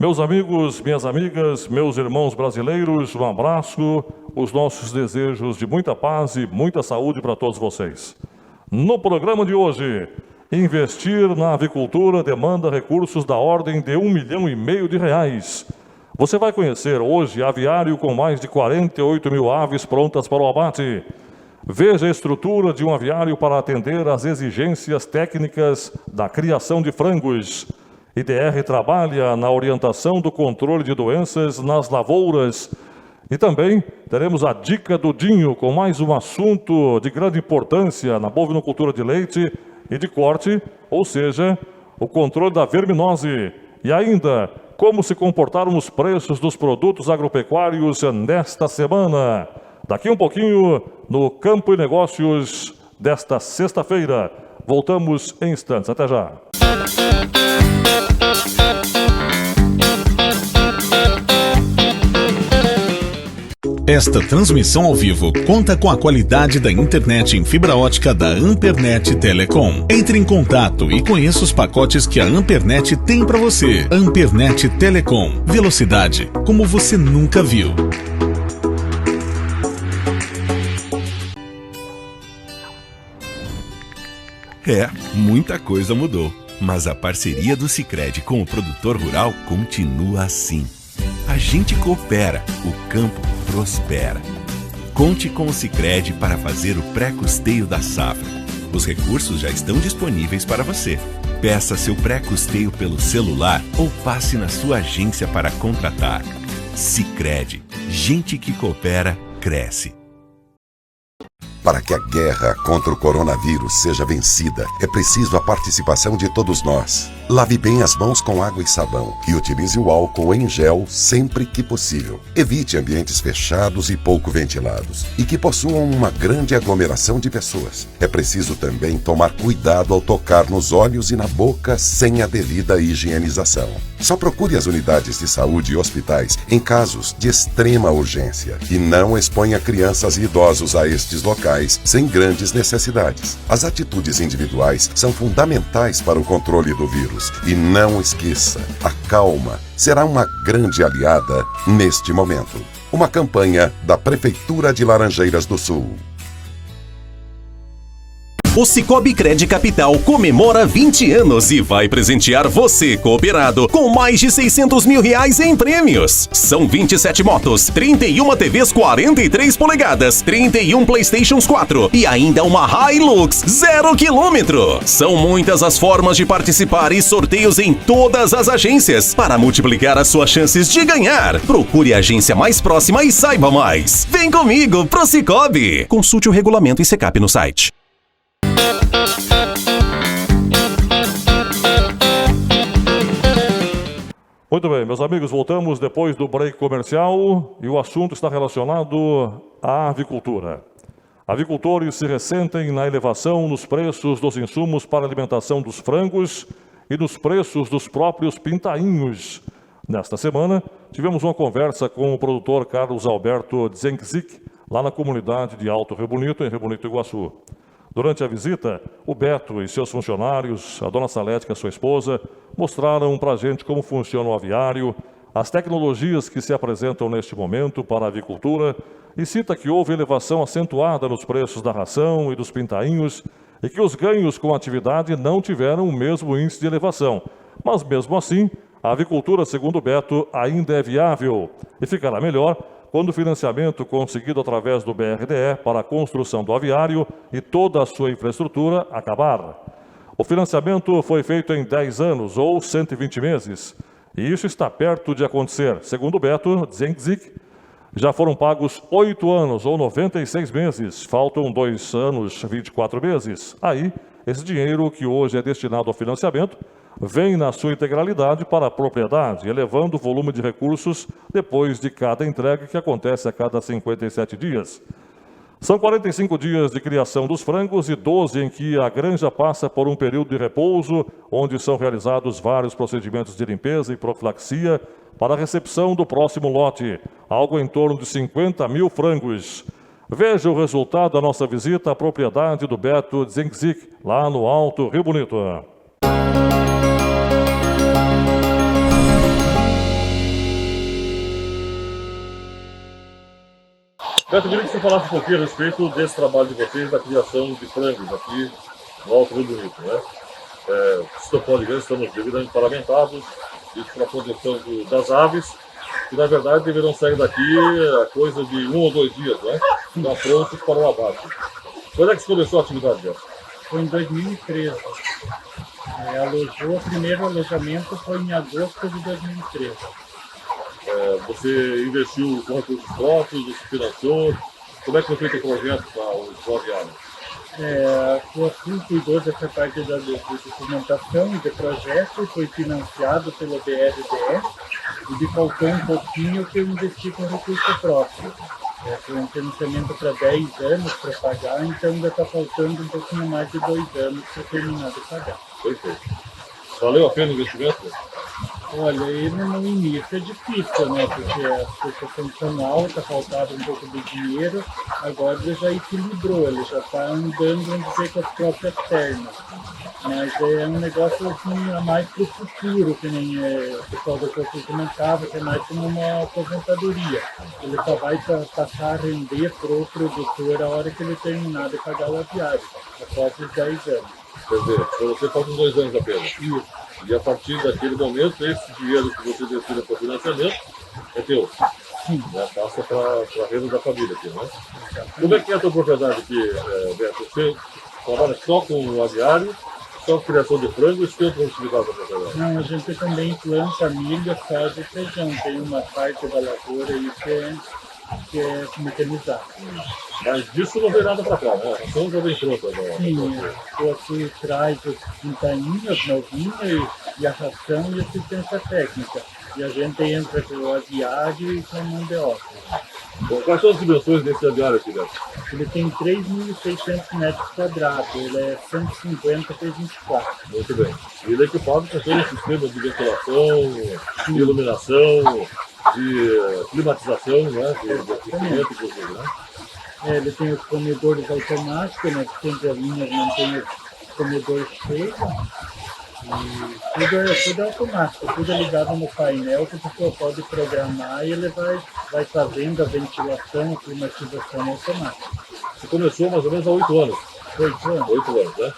Meus amigos, minhas amigas, meus irmãos brasileiros, um abraço, os nossos desejos de muita paz e muita saúde para todos vocês. No programa de hoje, investir na avicultura demanda recursos da ordem de R$1,5 milhão. Você vai conhecer hoje aviário com mais de 48 mil aves prontas para o abate. Veja a estrutura de um aviário para atender às exigências técnicas da criação de frangos. IDR trabalha na orientação do controle de doenças nas lavouras. E também teremos a dica do Dinho, com mais um assunto de grande importância na bovinocultura de leite e de corte, ou seja, o controle da verminose. E ainda, como se comportaram os preços dos produtos agropecuários nesta semana. Daqui um pouquinho, no Campo e Negócios desta sexta-feira. Voltamos em instantes. Até já. Esta transmissão ao vivo conta com a qualidade da internet em fibra ótica da Ampernet Telecom. Entre em contato e conheça os pacotes que a Ampernet tem para você. Ampernet Telecom. Velocidade como você nunca viu. Muita coisa mudou, mas a parceria do Sicredi com o produtor rural continua assim. A gente coopera, o campo prospera. Conte com o Sicredi para fazer o pré-custeio da safra. Os recursos já estão disponíveis para você. Peça seu pré-custeio pelo celular ou passe na sua agência para contratar. Sicredi, gente que coopera, cresce. Para que a guerra contra o coronavírus seja vencida, é preciso a participação de todos nós. Lave bem as mãos com água e sabão e utilize o álcool em gel sempre que possível. Evite ambientes fechados e pouco ventilados e que possuam uma grande aglomeração de pessoas. É preciso também tomar cuidado ao tocar nos olhos e na boca sem a devida higienização. Só procure as unidades de saúde e hospitais em casos de extrema urgência e não exponha crianças e idosos a estes locais sem grandes necessidades. As atitudes individuais são fundamentais para o controle do vírus. E não esqueça, a calma será uma grande aliada neste momento. Uma campanha da Prefeitura de Laranjeiras do Sul. O Cicobi Cred Capital comemora 20 anos e vai presentear você, cooperado, com mais de R$600 mil em prêmios. São 27 motos, 31 TVs 43 polegadas, 31 PlayStations 4 e ainda uma Hilux 0 km. São muitas as formas de participar e sorteios em todas as agências para multiplicar as suas chances de ganhar. Procure a agência mais próxima e saiba mais. Vem comigo pro Cicobi. Consulte o regulamento e Secap no site. Muito bem, meus amigos, voltamos depois do break comercial e o assunto está relacionado à avicultura. Avicultores se ressentem na elevação nos preços dos insumos para a alimentação dos frangos e nos preços dos próprios pintainhos. Nesta semana, tivemos uma conversa com o produtor Carlos Alberto Zenkzik, lá na comunidade de Alto Rio Bonito, em Rio Bonito, Iguaçu. Durante a visita, o Beto e seus funcionários, a dona Salete, que é sua esposa, mostraram para a gente como funciona o aviário, as tecnologias que se apresentam neste momento para a avicultura e cita que houve elevação acentuada nos preços da ração e dos pintainhos e que os ganhos com a atividade não tiveram o mesmo índice de elevação. Mas mesmo assim, a avicultura, segundo o Beto, ainda é viável e ficará melhor quando o financiamento conseguido através do BRDE para a construção do aviário e toda a sua infraestrutura acabar. O financiamento foi feito em 10 anos ou 120 meses, e isso está perto de acontecer. Segundo o Beto Zenkzik, já foram pagos 8 anos ou 96 meses, faltam 2 anos, 24 meses. Aí, esse dinheiro que hoje é destinado ao financiamento vem na sua integralidade para a propriedade, elevando o volume de recursos depois de cada entrega, que acontece a cada 57 dias. São 45 dias de criação dos frangos e 12 em que a granja passa por um período de repouso, onde são realizados vários procedimentos de limpeza e profilaxia para a recepção do próximo lote, algo em torno de 50 mil frangos. Veja o resultado da nossa visita à propriedade do Beto Zenkzik, lá no Alto Rio Bonito. Beto, eu queria que você falasse um pouquinho a respeito desse trabalho de vocês, da criação de frangos aqui no Alto Rio Bonito, né? Você pode ver, estamos devidamente paramentados, isso para a proteção das aves, que na verdade deverão sair daqui a coisa de 1 ou 2 dias, né? Já prontos para o abate. Quando é que você começou a atividade dessa? Foi em 2013. O primeiro alojamento foi em agosto de 2013. Você investiu com recursos próprios, você financiou? Como é que foi feito o projeto para o aviário? O Açul cuidou dessa parte de documentação e de projeto, foi financiado pelo BRDE e de faltou um pouquinho que eu investi com recurso próprio. Foi um financiamento para 10 anos para pagar, então ainda está faltando um pouquinho mais de 2 anos para terminar de pagar. Perfeito. Valeu a pena o investimento? Olha, ele no início é difícil, né? Porque as prestações são altas, faltava um pouco de dinheiro, agora ele já equilibrou, ele já está andando, vamos dizer, com as próprias pernas. Mas é um negócio assim, a mais para o futuro, que nem o pessoal da Costa comentava, que é mais como uma aposentadoria. Ele só vai passar a render para o produtor a hora que ele terminar de pagar o aviário, após os 10 anos. Quer dizer, para você faltam 2 anos apenas. Isso. E a partir daquele momento, esse dinheiro que você destina para o financiamento é teu. Sim. Já passa para a renda da família aqui, né? Como é que é a tua propriedade aqui, Beto? Você trabalha só com o aviário, só com criação de frango e você tem outra atividade da propriedade? Não, a gente também planta milho, soja e feijão. Tem uma parte da lavoura aí que é mecanizada. Mas disso não vem nada para cá, né? A ração já vem pronta. Né? Sim, o Açul traz os quintainhos, novinhos e a ração e assistência técnica. E a gente entra com o aviário e com a mão de obra. Bom, quais são as dimensões desse aviário aqui, Beto? Ele tem 3.600 metros quadrados, ele é 150 por 24. Muito bem. E ele é equipado com todo o sistema de ventilação, de iluminação, de climatização, né? De aquecimento, inclusive, né? Ele tem os comedores automáticos, né? Que sempre a linha mantém os comedores cheios. E tudo é automático, tudo é ligado no painel que a pessoa pode programar e ele vai fazendo a ventilação, a climatização automática. Você começou mais ou menos há 8 anos. 8 anos. 8 anos, né?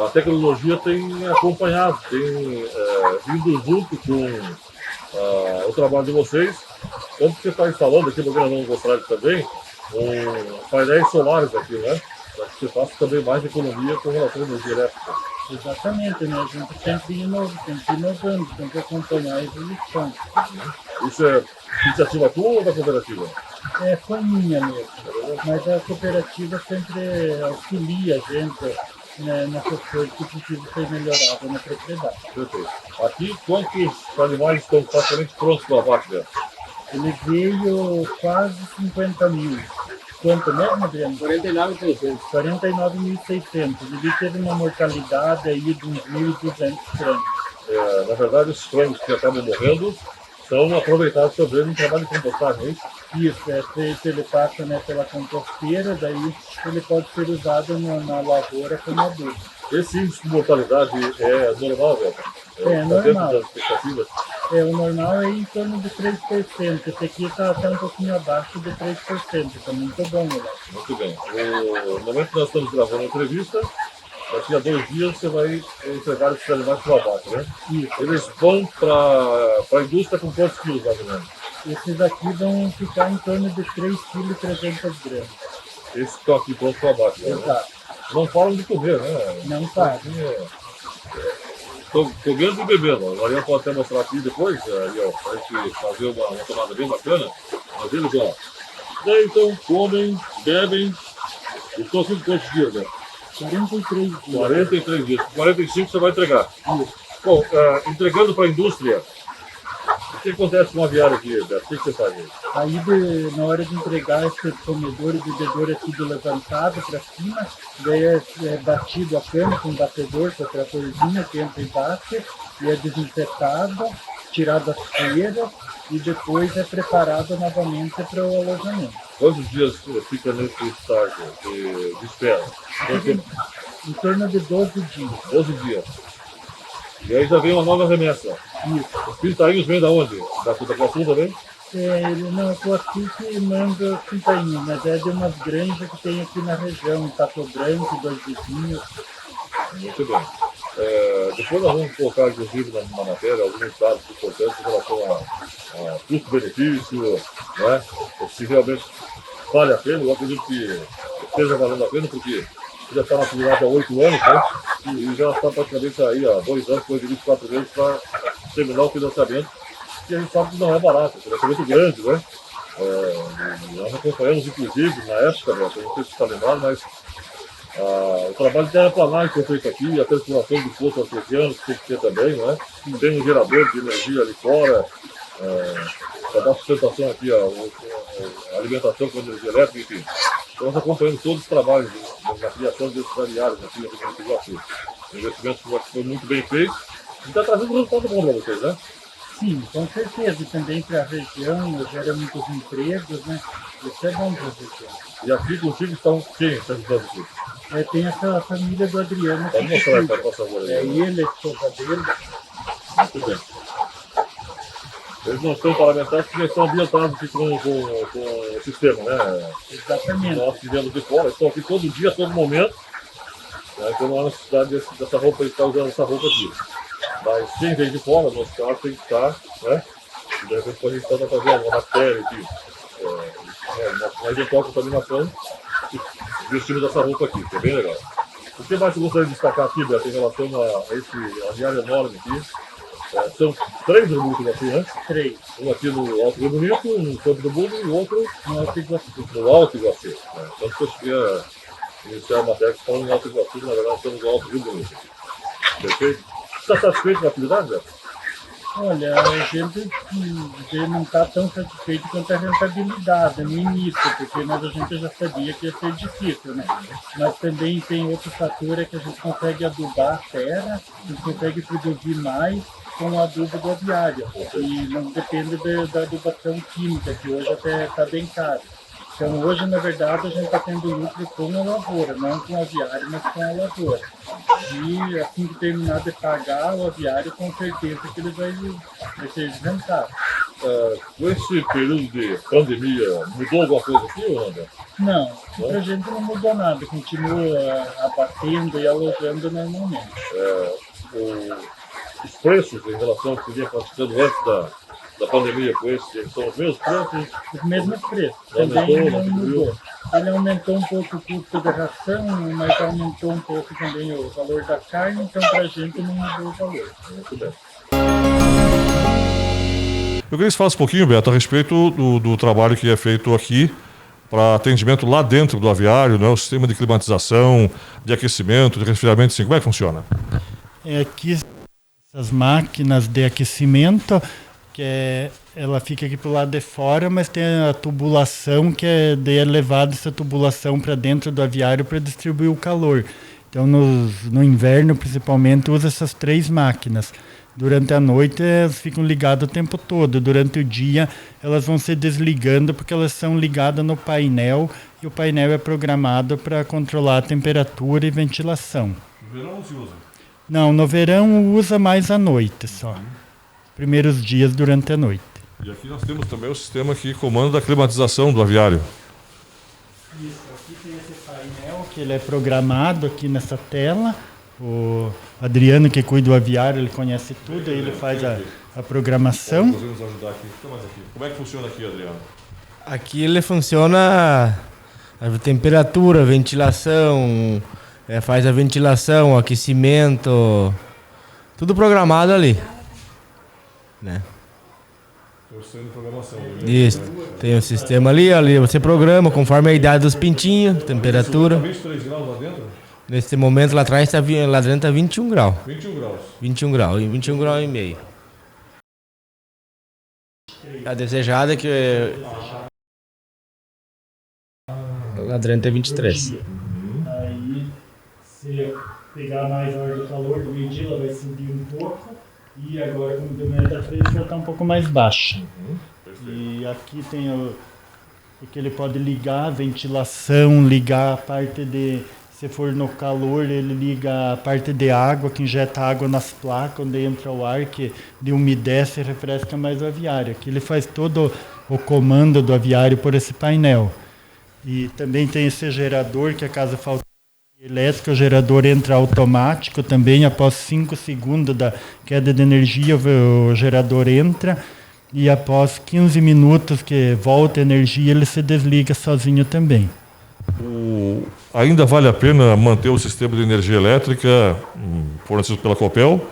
A tecnologia tem acompanhado, tem vindo junto com o trabalho de vocês. Como você está instalando aqui, porque nós vamos mostrar também, painéis solares aqui, né? Para que você faça também mais economia com relação à energia elétrica. Exatamente, né? A gente sempre inovando, sempre acompanhar a evolução. Isso é iniciativa tua ou da cooperativa? Foi minha mesmo, mas a cooperativa sempre auxilia a gente, né, nessas coisas que precisam ser melhoradas na propriedade. Perfeito. Aqui, quantos animais estão praticamente prontos para o abate dela? Ele veio quase 50 mil. Quanto mesmo, Adriano? 49.600. 49.600. Ele teve uma mortalidade aí de uns 1.200 frangos. Na verdade, os frangos que acabam morrendo são aproveitados também no trabalho de compostagem, é isso? Isso, ele passa, né, pela composteira, daí ele pode ser usado na lavoura como adubo. Esse índice de mortalidade é normal, Beto? É normal. Dentro das expectativas? O normal é em torno de 3%. Esse aqui está até um pouquinho abaixo de 3%. Está muito bom, né? Muito bem. No momento que nós estamos gravando a entrevista, daqui a 2 dias você vai entregar esses animais para o abate, né? Isso. Eles vão para a indústria com quantos quilos, mais ou menos? Esses aqui vão ficar em torno de 3,3 kg. Esses que estão aqui prontos para o abate, né? Exato. Não param de comer, né? Não para. Estão comendo e bebendo. A Maria pode até mostrar aqui depois, aí, ó, para a gente fazer uma tomada bem bacana. Mas eles, ó, deitam, comem, bebem. E estão assim quantos dias, né? 43 dias. 43 dias. 45 você vai entregar. Isso. Bom, entregando para a indústria, o que acontece com o aviário aqui, Beto? O que você faz aí? Aí, na hora de entregar esse comedor e bebedor é tudo levantado para cima, daí é batido a cama com batedor, com a tratorzinha que entra e bate, e é desinfetado, tirado as poeiras e depois é preparado novamente para o alojamento. Quantos dias fica nesse estágio de espera? Em torno de 12 dias. 12 dias. E aí já vem uma nova remessa. Isso. Os pintainhos vêm da onde? Da Coaçu também? Ele não, eu tô aqui que manda campainha, mas é de umas granjas que tem aqui na região, em Pato Branco, 2 vizinhos. Muito bem. Depois nós vamos colocar, inclusive, na matéria, alguns dados importantes em relação a custo-benefício, né? Se realmente vale a pena. Eu acredito que esteja valendo a pena, porque já está na atividade há 8 anos, né? E já está praticamente aí há 2 anos, depois de 24 meses, para terminar o financiamento, que a gente sabe que não é barato, o financiamento grande, né? Nós acompanhamos, inclusive, na época, né? Eu não sei se você está lembrado, mas o trabalho de terraplanagem que foi feito aqui, a transformação do poço artesiano, que tem que ter também, né? Tem um gerador de energia ali fora, para dar sustentação aqui, a alimentação com energia elétrica, enfim. Então nós acompanhamos todos os trabalhos na criação desses areários aqui no Rio Grande do Sul. O investimento foi muito bem feito e está trazendo um resultado bom para vocês, né? Sim, com certeza. E também para a região, gera muitos empregos, né? Isso é bom para a região. E aqui contigo estão quem está ajudando aqui? Tem essa família do Adriano. Pode mostrar para passar agora. Ele, a esposa dele. Muito bem. Eles não são parlamentares porque estão ambientados aqui com o sistema, né? Exatamente. Nós tivemos de fora, estão aqui todo dia, todo momento. Né? Então não há necessidade dessa roupa, de estar usando essa roupa aqui. Mas quem vem de fora, no nosso caso, tem que estar, né? E de repente quando a gente está fazendo uma matéria de uma eventual contaminação, vestimos essa roupa aqui, que é bem legal. O que mais eu gostaria de destacar aqui, Beto, em relação a esse aviário enorme aqui? São 3 redutos aqui, né? 3. Um aqui no Alto Rio Bonito, no Campo do Mundo e o outro No Alto Iguaçu. no Alto Iguaçu. Então, se eu queria iniciar a matéria que falando em Alto Iguaçu, na verdade estamos no Alto Rio Bonito. Perfeito? Está satisfeito com a atividade, Beto? Olha, a gente não está tão satisfeito quanto a rentabilidade no início, porque a gente já sabia que ia ser difícil, né? Mas também tem outro fator, é que a gente consegue adubar a terra, a gente consegue produzir mais com o adubo do aviário. E não depende da adubação química, que hoje até está bem caro. Então hoje, na verdade, a gente está tendo lucro com a lavoura, não com o aviário, mas com a lavoura. E assim que terminar de pagar o aviário, com certeza que ele vai ser rentável. Com esse período de pandemia, mudou alguma coisa aqui ou não? Não, para a gente não mudou nada, continua abatendo e alojando normalmente. Os preços em relação ao que vinha praticando antes da pandemia com esse, são os mesmos preços? Os mesmos preços, Aumentou, também não diminuiu? mudou. Ele aumentou um pouco o custo da ração, mas aumentou um pouco também o valor da carne, então para a gente não mudou o valor. Muito bem. Eu queria que você falasse um pouquinho, Beto, a respeito do trabalho que é feito aqui para atendimento lá dentro do aviário, né? O sistema de climatização, de aquecimento, de resfriamento, assim, como é que funciona? Aqui essas máquinas de aquecimento, ela fica aqui pro lado de fora, mas tem a tubulação que é levada essa tubulação para dentro do aviário para distribuir o calor. Então no inverno principalmente usa essas 3 máquinas. Durante a noite elas ficam ligadas o tempo todo. Durante o dia elas vão se desligando porque elas são ligadas no painel e o painel é programado para controlar a temperatura e ventilação. No verão não se usa? Não, no verão usa mais à noite só. Primeiros dias durante a noite. E aqui nós temos também o sistema que comanda a climatização do aviário. Isso, aqui tem esse painel que ele é programado aqui nessa tela. O Adriano, que cuida do aviário, ele conhece tudo, aí ele faz a programação. Nós vamos ajudar aqui. Como é que funciona aqui, Adriano? Aqui ele funciona a temperatura, ventilação, faz a ventilação, aquecimento, tudo programado ali, né? Programação. Isso, tem o sistema ali você programa conforme a idade dos pintinhos, temperatura. 23 graus lá dentro? Nesse momento lá atrás lá dentro tá 21 graus. 21 graus. 21 graus, 21 graus e meio. A desejada é que lá dentro é 23. Aí, se pegar mais a hora do calor do meio-dia, ela vai subir um pouco. E agora, como deu meia da frente, já está um pouco mais baixa. E aqui tem porque ele pode ligar a ventilação, ligar a parte de... Se for no calor, ele liga a parte de água, que injeta água nas placas, onde entra o ar, que umedece e refresca mais o aviário. Aqui ele faz todo o comando do aviário por esse painel. E também tem esse gerador que a casa falta elétrica, o gerador entra automático também, após 5 segundos da queda de energia o gerador entra e após 15 minutos que volta a energia ele se desliga sozinho também. Ainda vale a pena manter o sistema de energia elétrica fornecido pela Copel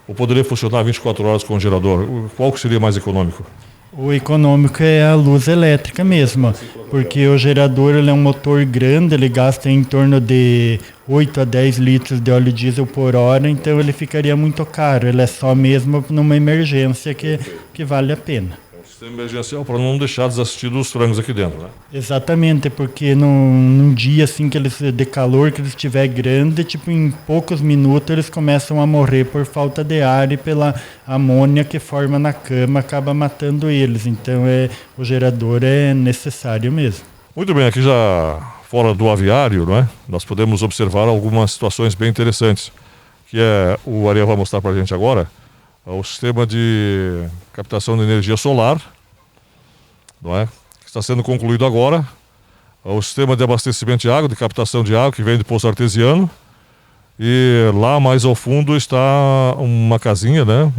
ou poderia funcionar 24 horas com o gerador? Qual que seria mais econômico? O econômico é a luz elétrica mesmo, porque o gerador ele é um motor grande, ele gasta em torno de 8 a 10 litros de óleo diesel por hora, então ele ficaria muito caro. Ele é só mesmo numa emergência que vale a pena. Sistema emergencial para não deixar desassistidos os frangos aqui dentro, né? Exatamente, porque num dia assim que eles de calor que eles estiver grande, tipo em poucos minutos eles começam a morrer por falta de ar e pela amônia que forma na cama acaba matando eles. Então o gerador é necessário mesmo. Muito bem, aqui já fora do aviário, não é? Nós podemos observar algumas situações bem interessantes, que o Ariel vai mostrar para a gente agora. O sistema de captação de energia solar, não é? Que está sendo concluído agora. O sistema de abastecimento de água, de captação de água, que vem de poço artesiano. E lá mais ao fundo está uma casinha, né?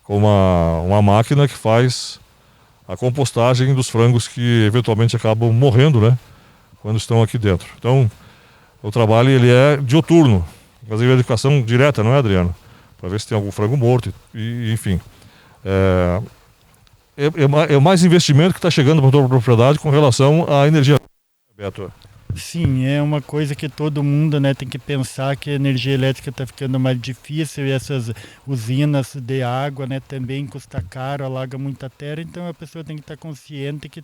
Uma máquina que faz a compostagem dos frangos que eventualmente acabam morrendo, né? Quando estão aqui dentro. Então, o trabalho ele é diuturno, fazer verificação direta, não é, Adriano? Para ver se tem algum frango morto, enfim. É mais investimento que está chegando para toda a propriedade com relação à energia. Beto. Sim, é uma coisa que todo mundo, né, tem que pensar que a energia elétrica está ficando mais difícil e essas usinas de água, né, também custa caro, alaga muita terra, então a pessoa tem que estar consciente que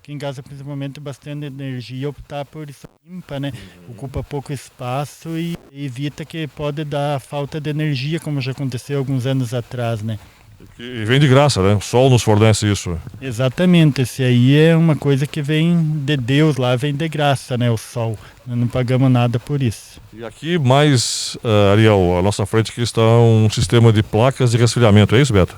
quem gasta principalmente bastante energia, optar por isso limpa, né, ocupa pouco espaço e evita que pode dar falta de energia, como já aconteceu alguns anos atrás, né. E vem de graça, né? O sol nos fornece isso. Exatamente, esse aí é uma coisa que vem de Deus lá, vem de graça, né? O sol, nós não pagamos nada por isso. E aqui mais, Ariel, à nossa frente aqui está um sistema de placas de resfriamento, é isso, Beto?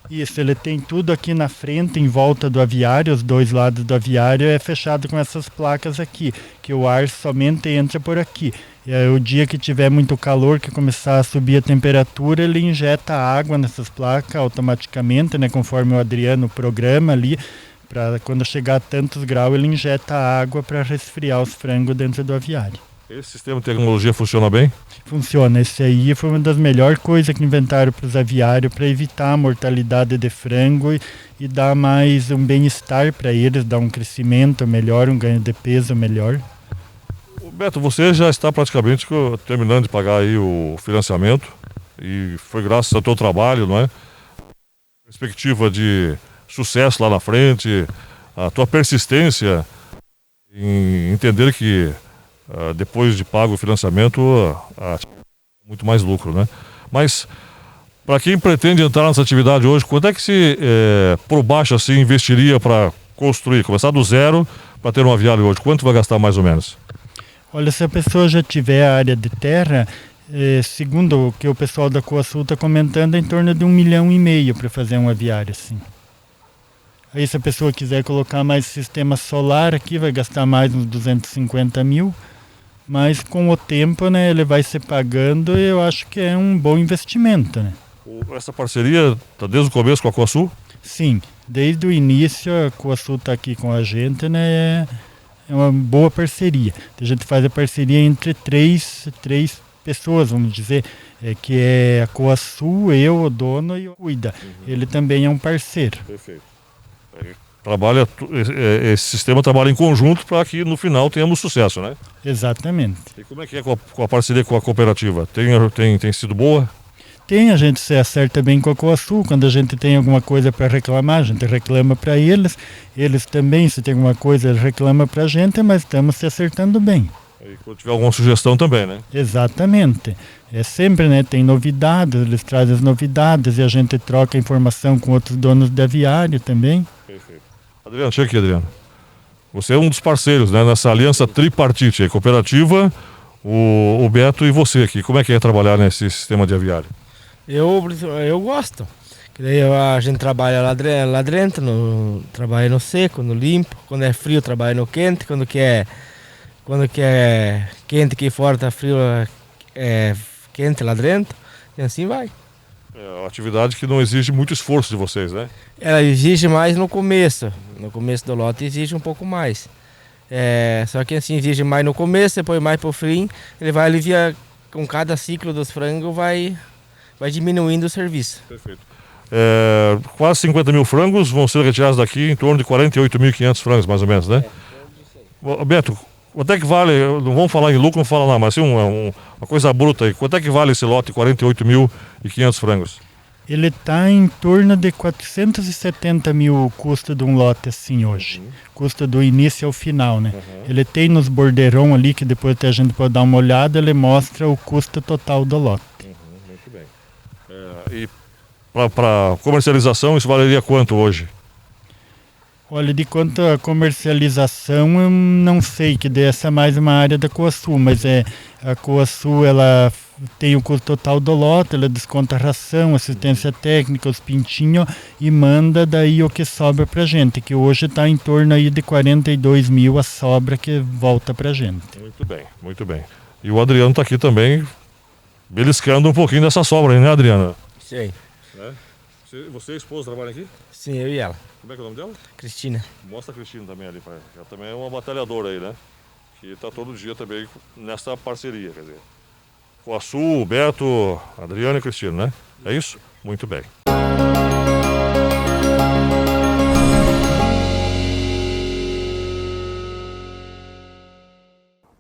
Isso, ele tem tudo aqui na frente, em volta do aviário, os dois lados do aviário é fechado com essas placas aqui, que o ar somente entra por aqui. E aí, o dia que tiver muito calor, que começar a subir a temperatura, ele injeta água nessas placas automaticamente, né, conforme o Adriano programa ali, para quando chegar a tantos graus ele injeta água para resfriar os frangos dentro do aviário. Esse sistema de tecnologia funciona bem? Funciona. Esse aí foi uma das melhores coisas que inventaram para os aviários para evitar a mortalidade de frango e dar mais um bem-estar para eles, dar um crescimento melhor, um ganho de peso melhor. Beto, você já está praticamente terminando de pagar aí o financiamento e foi graças ao teu trabalho, não é? Perspectiva de sucesso lá na frente, a tua persistência em entender que depois de pago o financiamento, muito mais lucro, né? Mas, para quem pretende entrar nessa atividade hoje, quanto é que se, por baixo, assim, investiria para construir, começar do zero para ter um aviário hoje? Quanto vai gastar mais ou menos? Olha, se a pessoa já tiver a área de terra, segundo o que o pessoal da Coasul está comentando, é em torno de 1,5 milhão para fazer um aviário, assim. Aí se a pessoa quiser colocar mais sistema solar aqui, vai gastar mais uns 250 mil. Mas com o tempo, né, ele vai se pagando e eu acho que é um bom investimento, né? Essa parceria está desde o começo com a Coasul? Sim, desde o início a Coasul está aqui com a gente, né? É uma boa parceria. A gente faz a parceria entre três pessoas, vamos dizer, que é a Coasul, eu, o dono e o Cuida. Ele também é um parceiro. Perfeito. Esse sistema trabalha em conjunto para que no final tenhamos sucesso, né? Exatamente. E como é que é com a parceria com a cooperativa? Tem sido boa? A gente se acerta bem com a Coasul, quando a gente tem alguma coisa para reclamar, a gente reclama para eles também, se tem alguma coisa, eles reclamam para a gente, mas estamos se acertando bem. E quando tiver alguma sugestão também, né? Exatamente. É sempre, né, tem novidades, eles trazem as novidades e a gente troca informação com outros donos de aviário também. Perfeito. Adriano, chega aqui, Adriano. Você é um dos parceiros, né, nessa aliança tripartite, a cooperativa, o Beto e você aqui. Como é que é trabalhar nesse sistema de aviário? Eu gosto. Daí a gente trabalha lá dentro, trabalha no seco, no limpo. Quando é frio, trabalha no quente. Quando que é quente aqui fora, tá frio, é quente lá dentro. E assim vai. É uma atividade que não exige muito esforço de vocês, né? Ela exige mais no começo. No começo do lote exige um pouco mais. Só que assim, exige mais no começo, depois mais pro fim. Ele vai aliviar, com cada ciclo dos frangos, vai diminuindo o serviço. Perfeito. Quase 50 mil frangos vão ser retirados daqui, em torno de 48.500 frangos, mais ou menos, né? Beto, quanto é que vale, não vamos falar em lucro, não fala nada, mas assim, uma coisa bruta aí, quanto é que vale esse lote, 48.500 frangos? Ele está em torno de 470 mil o custo de um lote assim hoje. Custo do início ao final, né? Ele tem nos bordeirão ali, que depois a gente pode dar uma olhada, ele mostra o custo total do lote. Muito bem. E para comercialização, isso valeria quanto hoje? Olha, de quanto a comercialização, eu não sei, que dessa é mais uma área da Coasul, mas a Coasul, ela tem o custo total do lote, ela desconta a ração, assistência técnica, os pintinhos, e manda daí o que sobra pra gente, que hoje está em torno aí de 42 mil a sobra que volta pra gente. Muito bem, muito bem. E o Adriano está aqui também, beliscando um pouquinho dessa sobra aí, né, Adriana? Sim. Você e a esposa trabalham aqui? Sim, eu e ela. Como é que é o nome dela? Cristina. Mostra a Cristina também ali, pai. Ela também é uma batalhadora aí, né? Que está todo dia também nessa parceria, quer dizer. Coasul, Beto, Adriano e Cristina, né? É isso? Muito bem.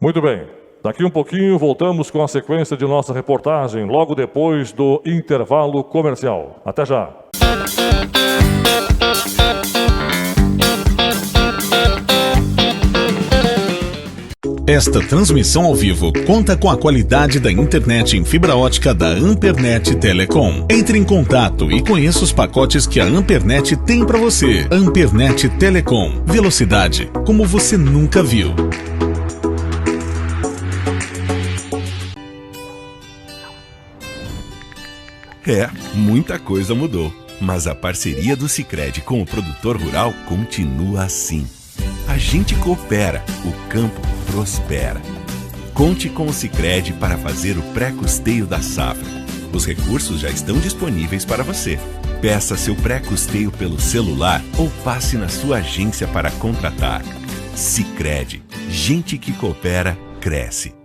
Muito bem. Daqui um pouquinho voltamos com a sequência de nossa reportagem, logo depois do intervalo comercial. Até já. Esta transmissão ao vivo conta com a qualidade da internet em fibra ótica da Ampernet Telecom. Entre em contato e conheça os pacotes que a Ampernet tem para você. Ampernet Telecom. Velocidade como você nunca viu. Muita coisa mudou, mas a parceria do Sicredi com o produtor rural continua assim. A gente coopera, o campo prospera. Conte com o Sicredi para fazer o pré-custeio da safra. Os recursos já estão disponíveis para você. Peça seu pré-custeio pelo celular ou passe na sua agência para contratar. Sicredi, gente que coopera, cresce.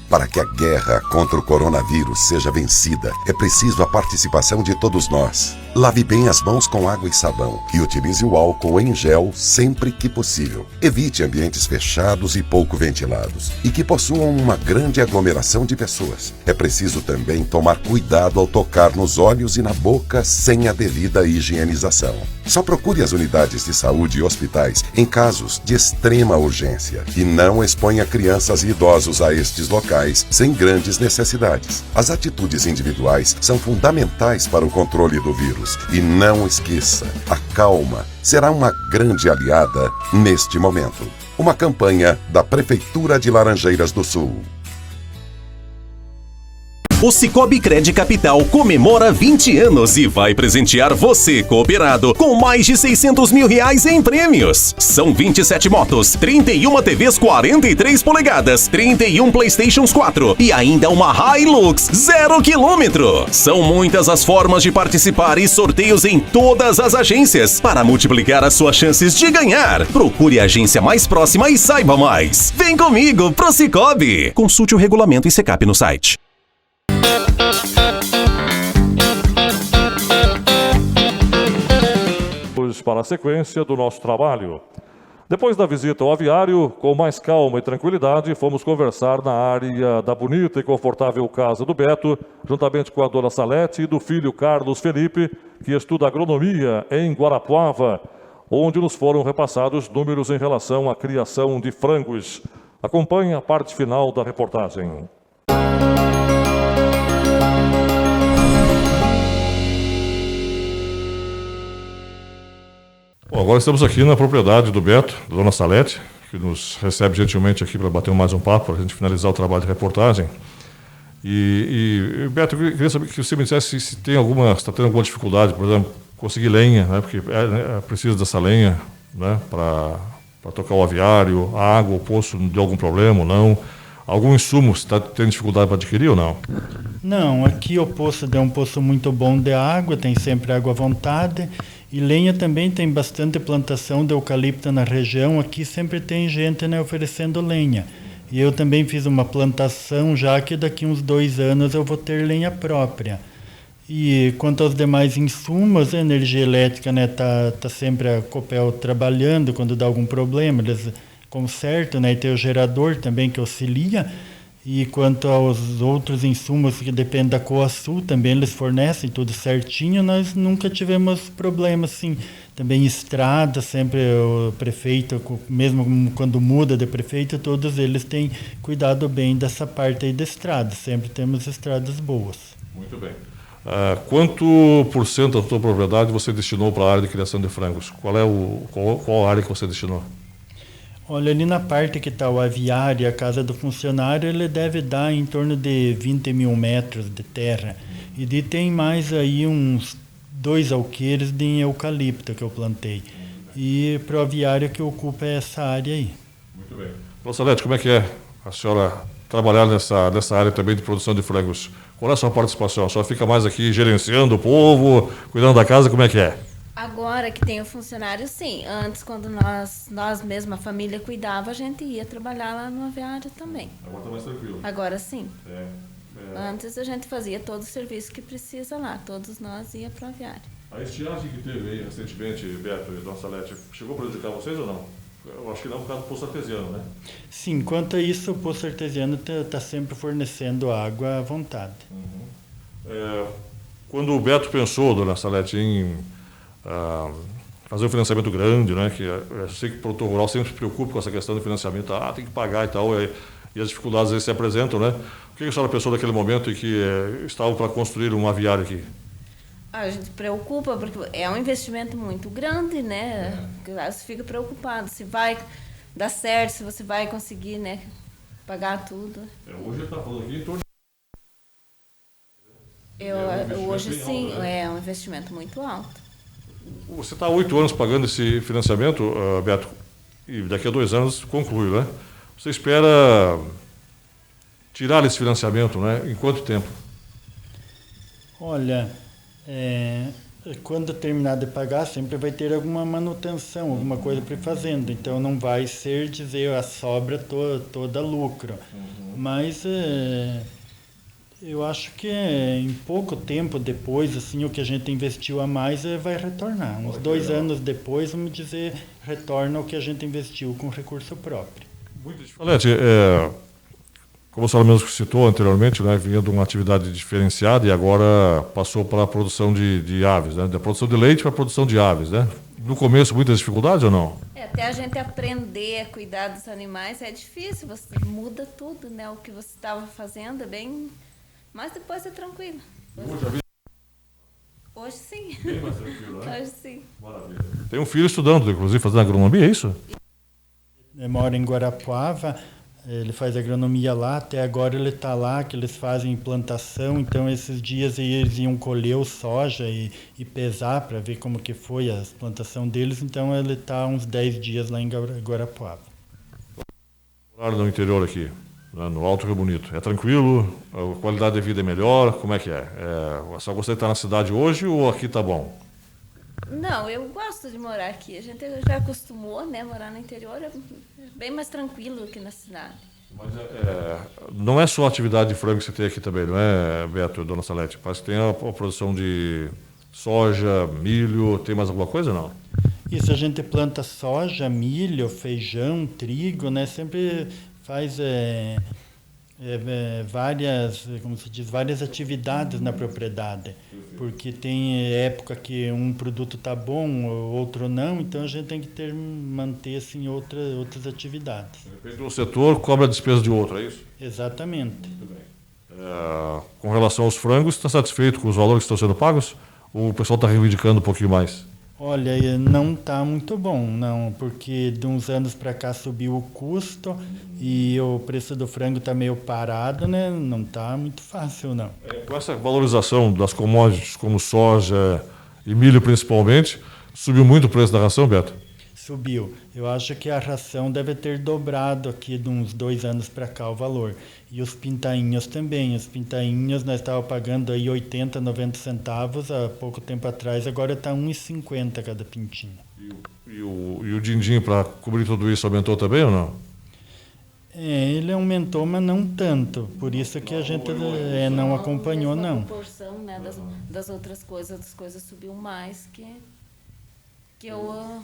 Para que a guerra contra o coronavírus seja vencida, é preciso a participação de todos nós. Lave bem as mãos com água e sabão e utilize o álcool em gel sempre que possível. Evite ambientes fechados e pouco ventilados e que possuam uma grande aglomeração de pessoas. É preciso também tomar cuidado ao tocar nos olhos e na boca sem a devida higienização. Só procure as unidades de saúde e hospitais em casos de extrema urgência e não exponha crianças e idosos a estes locais sem grandes necessidades. As atitudes individuais são fundamentais para o controle do vírus. E não esqueça, a calma será uma grande aliada neste momento. Uma campanha da Prefeitura de Laranjeiras do Sul. O Cicobi Cred Capital comemora 20 anos e vai presentear você, cooperado, com mais de 600 mil reais em prêmios. São 27 motos, 31 TVs 43 polegadas, 31 PlayStations 4 e ainda uma Hilux 0 km. São muitas as formas de participar e sorteios em todas as agências. Para multiplicar as suas chances de ganhar, procure a agência mais próxima e saiba mais. Vem comigo pro Cicobi. Consulte o regulamento e secap no site. Para a sequência do nosso trabalho. Depois da visita ao aviário, com mais calma e tranquilidade, fomos conversar na área da bonita e confortável casa do Beto, juntamente com a dona Salete e do filho Carlos Felipe, que estuda agronomia em Guarapuava, onde nos foram repassados números em relação à criação de frangos. Acompanhe a parte final da reportagem. Bom, agora estamos aqui na propriedade do Beto, da dona Salete, que nos recebe gentilmente aqui para bater mais um papo, para a gente finalizar o trabalho de reportagem. E Beto, eu queria saber que você me dissesse se tem alguma, se está tendo alguma dificuldade, por exemplo, conseguir lenha, né? Porque precisa dessa lenha, né? Para tocar o aviário, a água, o poço de algum problema ou não. Algum insumo você está tendo dificuldade para adquirir ou não? Não, aqui o poço é um poço muito bom de água, tem sempre água à vontade. E lenha também tem bastante plantação de eucalipto na região. Aqui sempre tem gente, né, oferecendo lenha. E eu também fiz uma plantação, já que daqui uns 2 anos eu vou ter lenha própria. E quanto aos demais insumos, a energia elétrica, né, tá sempre a Copel trabalhando. Quando dá algum problema, eles consertam, né, e tem o gerador também que auxilia. E quanto aos outros insumos que dependem da Coasul, também eles fornecem tudo certinho. Nós nunca tivemos problemas, sim. Também estrada, sempre o prefeito, mesmo quando muda de prefeito, todos eles têm cuidado bem dessa parte aí da estrada. Sempre temos estradas boas. Muito bem. Quanto por cento da sua propriedade você destinou para a área de criação de frangos? Qual a área que você destinou? Olha, ali na parte que está o aviário e a casa do funcionário, ele deve dar em torno de 20 mil metros de terra. E tem mais aí uns 2 alqueires de eucalipto que eu plantei. E para o aviário que ocupa essa área aí. Muito bem. Dona Salete, como é que é a senhora trabalhar nessa área também de produção de frangos? Qual é a sua participação? A senhora fica mais aqui gerenciando o povo, cuidando da casa, como é que é? Agora que tem o funcionário, sim. Antes, quando nós mesma, a família, cuidava, a gente ia trabalhar lá no aviário também. Agora está mais tranquilo. Agora sim. Antes a gente fazia todo o serviço que precisa lá. Todos nós ia para o aviário. A estiagem que teve aí recentemente, Beto e Dona Salete, chegou a prejudicar vocês ou não? Eu acho que não, por causa do poço artesiano, né? Sim, quanto a isso, o poço artesiano está sempre fornecendo água à vontade. Quando o Beto pensou, Dona Salete, em fazer um financiamento grande, né? Que eu sei que o produtor rural sempre se preocupa com essa questão do financiamento, tem que pagar e tal, e as dificuldades aí se apresentam, né? O que a senhora pensou naquele momento em que estava para construir um aviário aqui? A gente preocupa, porque é um investimento muito grande, né? Você fica preocupado se vai dar certo, se você vai conseguir, né, pagar tudo. Hoje está falando aqui em torno hoje sim, alto, né? é um investimento muito alto. Você está há 8 anos pagando esse financiamento, Beto, e daqui a 2 anos conclui, né? Você espera tirar esse financiamento, né? Em quanto tempo? Olha, quando terminar de pagar, sempre vai ter alguma manutenção, alguma coisa para ir fazendo. Então, não vai ser dizer a sobra toda lucro. Mas eu acho que em pouco tempo depois, assim, o que a gente investiu a mais vai retornar. Uns 2 anos depois, vamos dizer, retorna o que a gente investiu com recurso próprio. Salete, como a senhora mesmo citou anteriormente, né, vinha de uma atividade diferenciada e agora passou para a produção de aves, né, da produção de leite para a produção de aves, né? No começo, muitas dificuldades ou não? Até a gente aprender a cuidar dos animais é difícil, você muda tudo, né? O que você estava fazendo é bem... Mas depois é tranquilo. Hoje sim. Bem mais tranquilo, né? Hoje sim. Maravilha. Tem um filho estudando, inclusive, fazendo agronomia, é isso? Ele mora em Guarapuava, ele faz agronomia lá, até agora ele está lá, que eles fazem plantação, então esses dias eles iam colher o soja e pesar para ver como que foi a plantação deles, então ele está uns 10 dias lá em Guarapuava. Morar no interior aqui, né, no Alto Rio Bonito, é tranquilo? A qualidade de vida é melhor? Como é que é? Só você está na cidade hoje ou aqui está bom? Não, eu gosto de morar aqui. A gente já acostumou, né? Morar no interior é bem mais tranquilo que na cidade. Mas não é só a atividade de frango que você tem aqui também, não é, Beto e Dona Salete? Parece que tem a produção de soja, milho, tem mais alguma coisa, não? Isso, a gente planta soja, milho, feijão, trigo, né? Sempre faz várias, como se diz, várias atividades na propriedade, porque tem época que um produto está bom, outro não, então a gente tem que manter assim outras atividades. Depende do setor, cobra a despesa de outro, é isso? Exatamente. Muito bem. Com relação aos frangos, está satisfeito com os valores que estão sendo pagos? Ou o pessoal está reivindicando um pouquinho mais? Olha, não está muito bom, não, porque de uns anos para cá subiu o custo e o preço do frango está meio parado, né? Não está muito fácil, não. Com essa valorização das commodities, como soja e milho principalmente, subiu muito o preço da ração, Beto? Subiu. Eu acho que a ração deve ter dobrado aqui de uns 2 anos para cá o valor. E os pintainhos também. Os pintainhos nós estávamos pagando aí 80, 90 centavos há pouco tempo atrás, agora está 1,50 cada pintinho. E o din-din para cobrir tudo isso aumentou também ou não? Ele aumentou, mas não tanto. Por isso que a gente não acompanhou, não. A proporção, né, das outras coisas, das coisas subiu mais que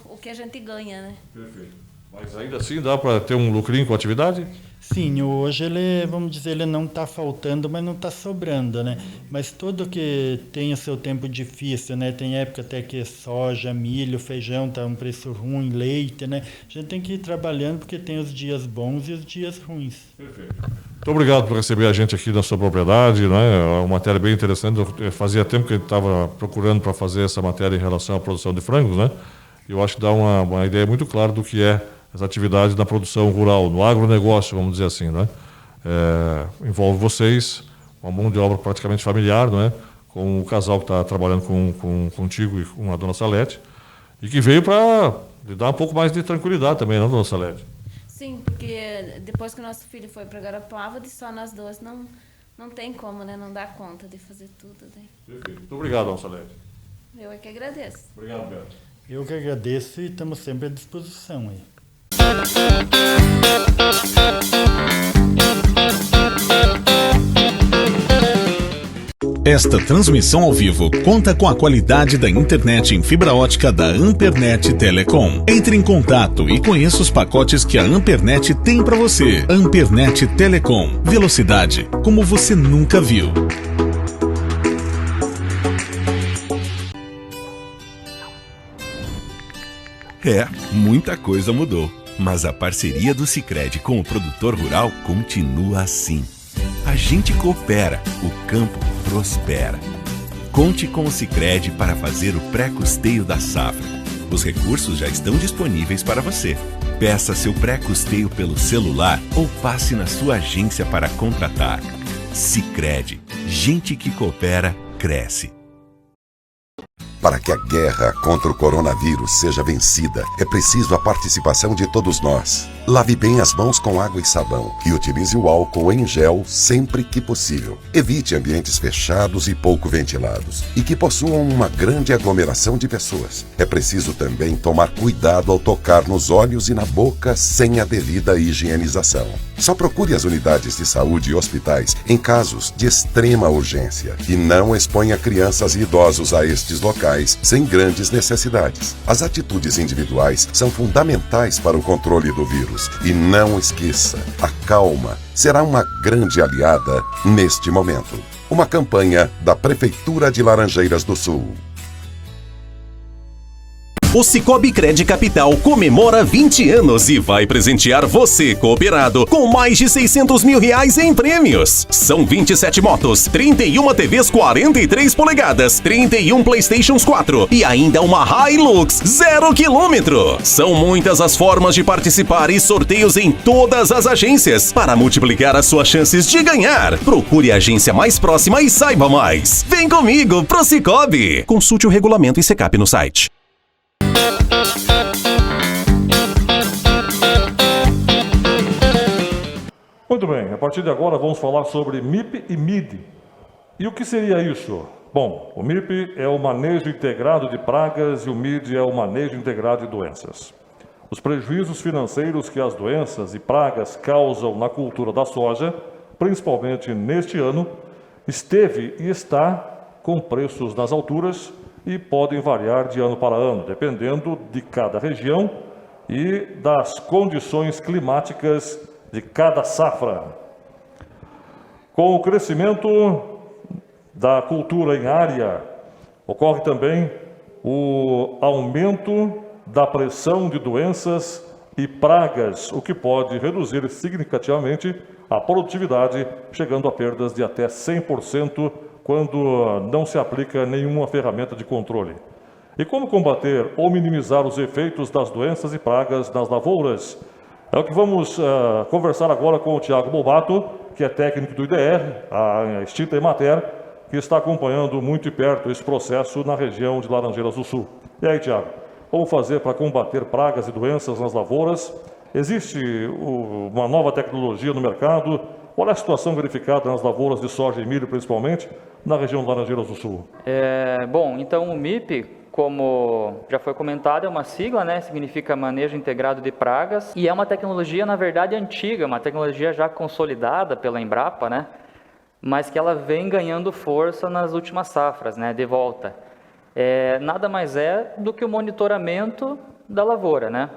o que a gente ganha, né? Perfeito. Mas ainda assim dá para ter um lucrinho com a atividade? Sim, hoje ele, vamos dizer, ele não está faltando, mas não está sobrando, né? Mas tudo que tem o seu tempo difícil, né? Tem época até que soja, milho, feijão tá um preço ruim, leite, né? A gente tem que ir trabalhando porque tem os dias bons e os dias ruins. Perfeito. Muito obrigado por receber a gente aqui na sua propriedade, né? É uma matéria bem interessante. Fazia tempo que a gente estava procurando para fazer essa matéria em relação à produção de frangos, né? Eu acho que dá uma ideia muito clara do que é as atividades da produção rural, no agronegócio, vamos dizer assim, né? Envolve vocês, uma mão de obra praticamente familiar, não é? Com o casal que está trabalhando contigo e com a dona Salete, e que veio para lhe dar um pouco mais de tranquilidade também, não, dona Salete? Sim, porque depois que o nosso filho foi para Garopaba, de só nós duas não tem como, né? Não dá conta de fazer tudo. Né? Perfeito. Muito obrigado, dona Salete. Eu é que agradeço. Obrigado, Beto. Eu que agradeço e estamos sempre à disposição aí. Esta transmissão ao vivo conta com a qualidade da internet em fibra ótica da Ampernet Telecom. Entre em contato e conheça os pacotes que a Ampernet tem para você. Ampernet Telecom. Velocidade como você nunca viu. Muita coisa mudou. Mas a parceria do Sicredi com o produtor rural continua assim. A gente coopera, o campo prospera. Conte com o Sicredi para fazer o pré-custeio da safra. Os recursos já estão disponíveis para você. Peça seu pré-custeio pelo celular ou passe na sua agência para contratar. Sicredi, gente que coopera, cresce. Para que a guerra contra o coronavírus seja vencida, é preciso a participação de todos nós. Lave bem as mãos com água e sabão e utilize o álcool em gel sempre que possível. Evite ambientes fechados e pouco ventilados e que possuam uma grande aglomeração de pessoas. É preciso também tomar cuidado ao tocar nos olhos e na boca sem a devida higienização. Só procure as unidades de saúde e hospitais em casos de extrema urgência e não exponha crianças e idosos a estes locais sem grandes necessidades. As atitudes individuais são fundamentais para o controle do vírus. E não esqueça, a calma será uma grande aliada neste momento. Uma campanha da Prefeitura de Laranjeiras do Sul. O Cicobi Cred Capital comemora 20 anos e vai presentear você, cooperado, com mais de 600 mil reais em prêmios. São 27 motos, 31 TVs 43 polegadas, 31 PlayStations 4 e ainda uma Hilux 0 km. São muitas as formas de participar e sorteios em todas as agências. Para multiplicar as suas chances de ganhar, procure a agência mais próxima e saiba mais. Vem comigo pro Cicobi. Consulte o regulamento e Secap no site. Muito bem, a partir de agora vamos falar sobre MIP e MID. E o que seria isso? Bom, o MIP é o manejo integrado de pragas e o MID é o manejo integrado de doenças. Os prejuízos financeiros que as doenças e pragas causam na cultura da soja, principalmente neste ano, esteve e está com preços nas alturas e podem variar de ano para ano, dependendo de cada região e das condições climáticas de cada safra. Com o crescimento da cultura em área, ocorre também o aumento da pressão de doenças e pragas, o que pode reduzir significativamente a produtividade, chegando a perdas de até 100% quando não se aplica nenhuma ferramenta de controle. E como combater ou minimizar os efeitos das doenças e pragas nas lavouras? É o que vamos conversar agora com o Tiago Bobato, que é técnico do IDR, a extinta Emater, que está acompanhando muito de perto esse processo na região de Laranjeiras do Sul. E aí, Tiago, como fazer para combater pragas e doenças nas lavouras? Existe uma nova tecnologia no mercado? Qual é a situação verificada nas lavouras de soja e milho, principalmente, na região de Laranjeiras do Sul? Bom, então o MIP, como já foi comentado, é uma sigla, né? Significa Manejo Integrado de Pragas, e é uma tecnologia, na verdade, antiga, uma tecnologia já consolidada pela Embrapa, né? Mas que ela vem ganhando força nas últimas safras, né? De volta. Nada mais é do que o monitoramento da lavoura, né?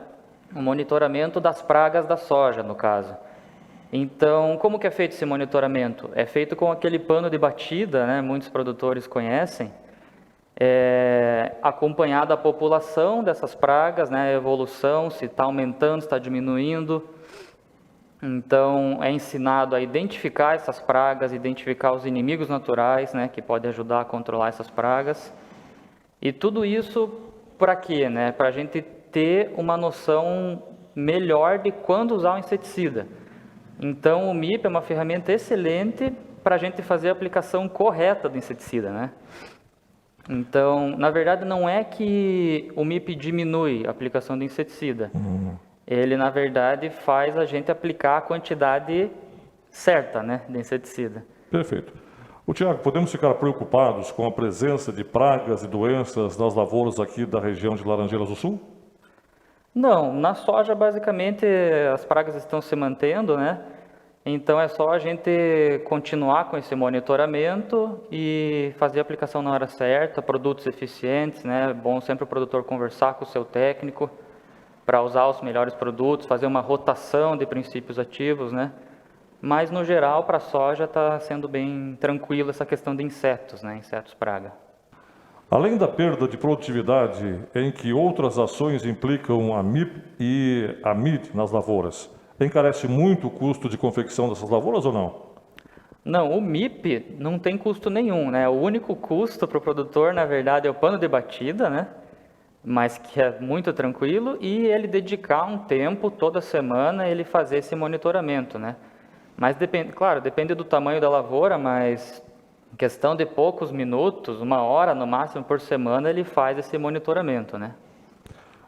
O monitoramento das pragas da soja, no caso. Então, como que é feito esse monitoramento? É feito com aquele pano de batida, né? Muitos produtores conhecem, acompanhado a população dessas pragas, né? A evolução, se está aumentando, se está diminuindo. Então, é ensinado a identificar essas pragas, identificar os inimigos naturais, né? Que podem ajudar a controlar essas pragas. E tudo isso para quê, né? Para a gente ter uma noção melhor de quando usar o inseticida. Então, o MIP é uma ferramenta excelente para a gente fazer a aplicação correta do inseticida, né? Então, na verdade, não é que o MIP diminui a aplicação do inseticida. Ele, na verdade, faz a gente aplicar a quantidade certa, né, de inseticida. Perfeito. Tiago, podemos ficar preocupados com a presença de pragas e doenças nas lavouras aqui da região de Laranjeiras do Sul? Não, na soja basicamente as pragas estão se mantendo, né? Então é só a gente continuar com esse monitoramento e fazer a aplicação na hora certa, produtos eficientes, né? É bom sempre o produtor conversar com o seu técnico para usar os melhores produtos, fazer uma rotação de princípios ativos, né? Mas no geral para a soja está sendo bem tranquilo essa questão de insetos, né? Insetos praga. Além da perda de produtividade, em que outras ações implicam a MIP e a MID nas lavouras, encarece muito o custo de confecção dessas lavouras ou não? Não, o MIP não tem custo nenhum, né? O único custo para o produtor, na verdade, é o pano de batida, né? Mas que é muito tranquilo, e ele dedicar um tempo, toda semana, ele fazer esse monitoramento, né? Mas depende, claro, depende do tamanho da lavoura, mas em questão de poucos minutos, 1 hora no máximo por semana, ele faz esse monitoramento, né?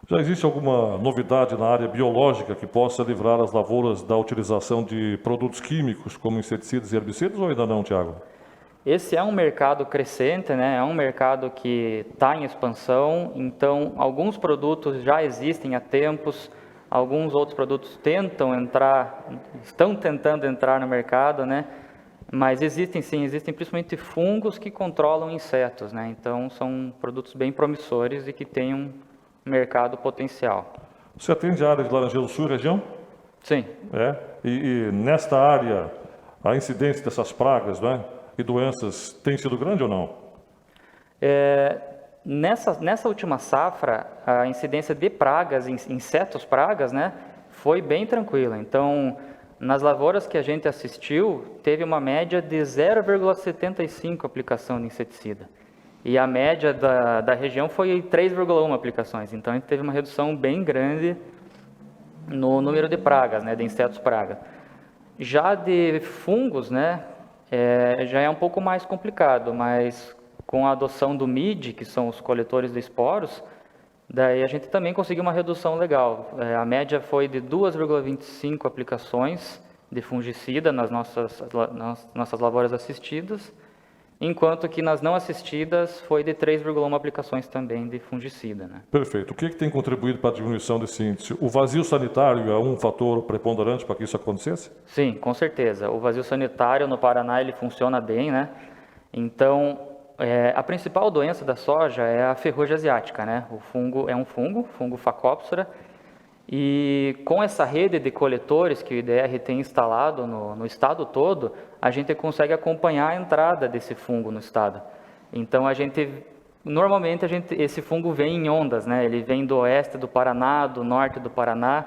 Já existe alguma novidade na área biológica que possa livrar as lavouras da utilização de produtos químicos, como inseticidas e herbicidas, ou ainda não, Tiago? Esse é um mercado crescente, né? É um mercado que está em expansão, então alguns produtos já existem há tempos, alguns outros produtos estão tentando entrar no mercado, né? Mas existem sim, existem principalmente fungos que controlam insetos, né? Então são produtos bem promissores e que têm um mercado potencial. Você atende a área de Laranjeiras do Sul, região? Sim. E nesta área, a incidência dessas pragas, né, e doenças tem sido grande ou não? Nessa última safra, a incidência de pragas, insetos pragas, né, foi bem tranquila. Então, nas lavouras que a gente assistiu, teve uma média de 0,75 aplicação de inseticida. E a média da região foi 3,1 aplicações. Então, a gente teve uma redução bem grande no número de pragas, né, de insetos praga. Já de fungos, né, já é um pouco mais complicado, mas com a adoção do MID, que são os coletores de esporos, daí a gente também conseguiu uma redução legal. A média foi de 2,25 aplicações de fungicida nas nossas lavouras assistidas, enquanto que nas não assistidas foi de 3,1 aplicações também de fungicida, né? Perfeito. O que tem contribuído para a diminuição desse índice? O vazio sanitário é um fator preponderante para que isso acontecesse? Sim, com certeza. O vazio sanitário no Paraná ele funciona bem, né? Então, a principal doença da soja é a ferrugem asiática, né? O fungo é um fungo Phacopsora, e com essa rede de coletores que o IDR tem instalado no estado todo, a gente consegue acompanhar a entrada desse fungo no estado. Então, normalmente esse fungo vem em ondas, né? Ele vem do oeste do Paraná, do norte do Paraná.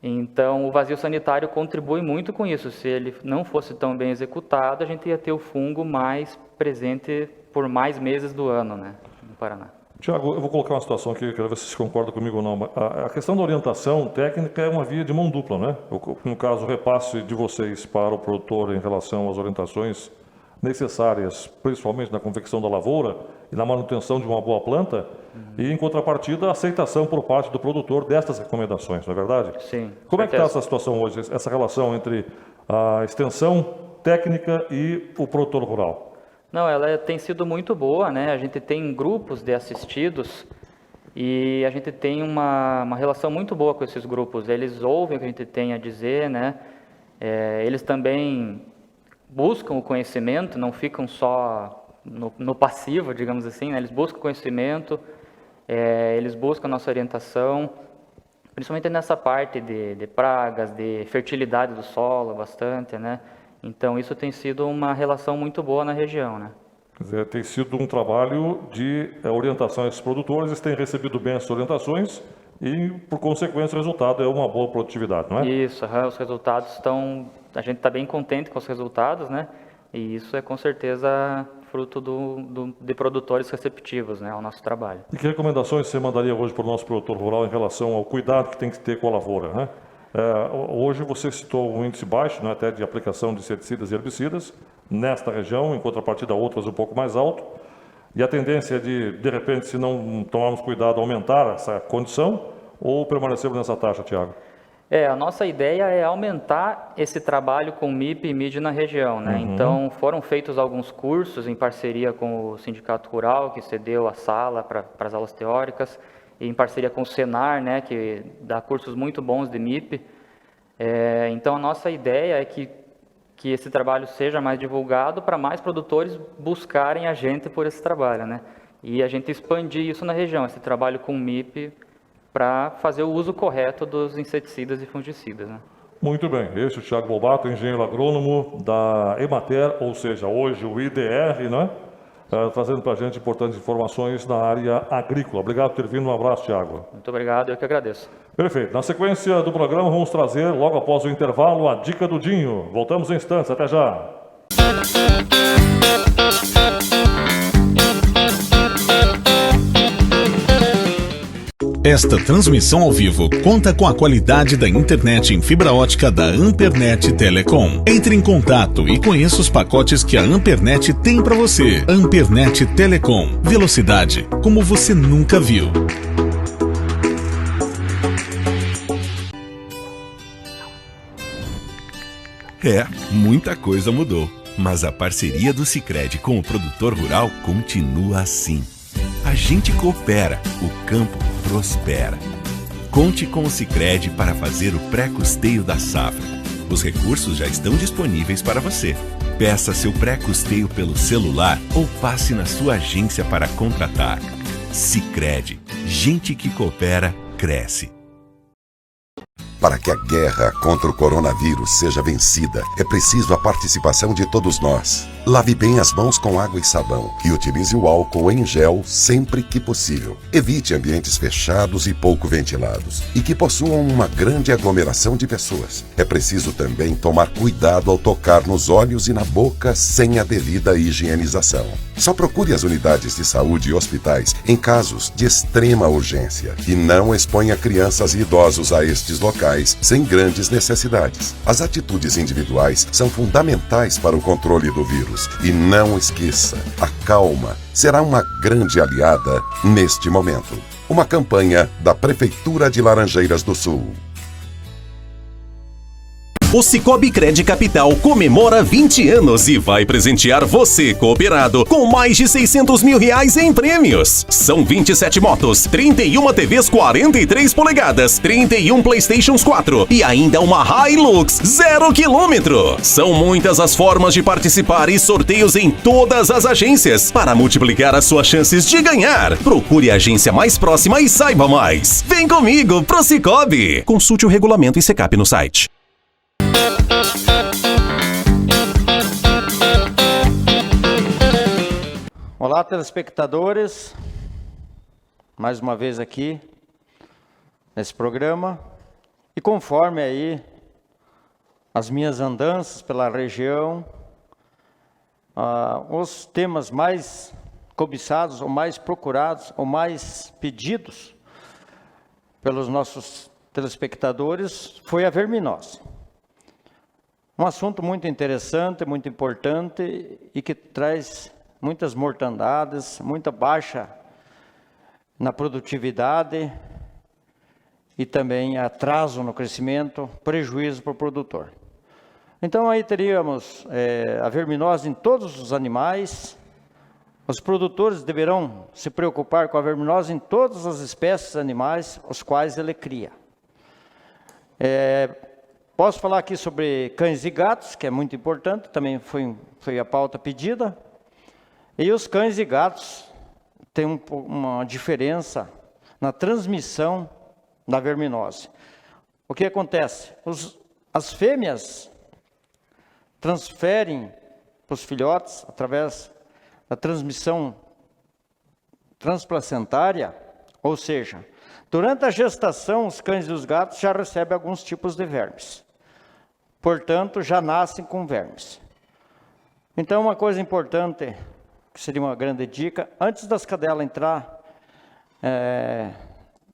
Então, o vazio sanitário contribui muito com isso. Se ele não fosse tão bem executado, a gente ia ter o fungo mais presente por mais meses do ano, né, no Paraná. Tiago, eu vou colocar uma situação aqui, quero ver se você concorda comigo ou não. A questão da orientação técnica é uma via de mão dupla, né? No caso, o repasse de vocês para o produtor em relação às orientações necessárias, principalmente na confecção da lavoura e na manutenção de uma boa planta, e, em contrapartida, a aceitação por parte do produtor destas recomendações, não é verdade? Sim. Como é que está essa situação hoje, essa relação entre a extensão técnica e o produtor rural? Não, ela tem sido muito boa, né? A gente tem grupos de assistidos e a gente tem uma relação muito boa com esses grupos. Eles ouvem o que a gente tem a dizer, né? Eles também buscam o conhecimento, não ficam só no passivo, digamos assim, né? Eles buscam conhecimento, eles buscam a nossa orientação, principalmente nessa parte de pragas, de fertilidade do solo, bastante, né? Então, isso tem sido uma relação muito boa na região, né? Quer dizer, tem sido um trabalho de orientação a esses produtores, eles têm recebido bem essas orientações e, por consequência, o resultado é uma boa produtividade, não é? Isso, os resultados estão... A gente está bem contente com os resultados, né? E isso é, com certeza, fruto de produtores receptivos, né, ao nosso trabalho. E que recomendações você mandaria hoje para o nosso produtor rural em relação ao cuidado que tem que ter com a lavoura, né? Hoje você citou um índice baixo, né, até de aplicação de inseticidas e herbicidas nesta região, em contrapartida a outras um pouco mais alto. E a tendência é de repente, se não tomarmos cuidado, aumentar essa condição ou permanecermos nessa taxa, Tiago? A nossa ideia é aumentar esse trabalho com MIP e MID na região, né? Então, foram feitos alguns cursos em parceria com o Sindicato Rural, que cedeu a sala para as aulas teóricas, e em parceria com o Senar, né, que dá cursos muito bons de MIP. Então, a nossa ideia é que esse trabalho seja mais divulgado para mais produtores buscarem a gente por esse trabalho, né? E a gente expandir isso na região, esse trabalho com MIP, para fazer o uso correto dos inseticidas e fungicidas, né? Muito bem, esse é o Tiago Bobato, engenheiro agrônomo da Emater, ou seja, hoje o IDR, né? Trazendo para a gente importantes informações na área agrícola. Obrigado por ter vindo, um abraço, Tiago. Muito obrigado, eu que agradeço. Perfeito. Na sequência do programa, vamos trazer, logo após o intervalo, a Dica do Dinho. Voltamos em instantes, até já. Esta transmissão ao vivo conta com a qualidade da internet em fibra ótica da Ampernet Telecom. Entre em contato e conheça os pacotes que a Ampernet tem para você. Ampernet Telecom. Velocidade como você nunca viu. Muita coisa mudou, mas a parceria do Sicredi com o produtor rural continua assim. A gente coopera, o campo prospera. Conte com o Sicredi para fazer o pré-custeio da safra. Os recursos já estão disponíveis para você. Peça seu pré-custeio pelo celular ou passe na sua agência para contratar. Sicredi, gente que coopera, cresce. Para que a guerra contra o coronavírus seja vencida, é preciso a participação de todos nós. Lave bem as mãos com água e sabão e utilize o álcool em gel sempre que possível. Evite ambientes fechados e pouco ventilados e que possuam uma grande aglomeração de pessoas. É preciso também tomar cuidado ao tocar nos olhos e na boca sem a devida higienização. Só procure as unidades de saúde e hospitais em casos de extrema urgência e não exponha crianças e idosos a estes locais sem grandes necessidades. As atitudes individuais são fundamentais para o controle do vírus. E não esqueça, a calma será uma grande aliada neste momento. Uma campanha da Prefeitura de Laranjeiras do Sul. O Cicobi Cred Capital comemora 20 anos e vai presentear você, cooperado, com mais de 600 mil reais em prêmios. São 27 motos, 31 TVs 43 polegadas, 31 PlayStations 4 e ainda uma Hilux 0 km. São muitas as formas de participar e sorteios em todas as agências. Para multiplicar as suas chances de ganhar, procure a agência mais próxima e saiba mais. Vem comigo pro Cicobi. Consulte o regulamento e secap no site. Olá, telespectadores, mais uma vez aqui nesse programa, e conforme aí as minhas andanças pela região, os temas mais cobiçados, ou mais procurados, ou mais pedidos pelos nossos telespectadores foi a verminose. Um assunto muito interessante, muito importante e que traz muitas mortandades, muita baixa na produtividade e também atraso no crescimento, prejuízo para o produtor. Então aí teríamos a verminose em todos os animais. Os produtores deverão se preocupar com a verminose em todas as espécies animais os quais ele cria. Posso falar aqui sobre cães e gatos, que é muito importante, também foi a pauta pedida. E os cães e gatos têm uma diferença na transmissão da verminose. O que acontece? As fêmeas transferem para os filhotes, através da transmissão transplacentária, ou seja, durante a gestação, os cães e os gatos já recebem alguns tipos de vermes. Portanto, já nascem com vermes. Então, uma coisa importante, que seria uma grande dica, antes das cadelas entrar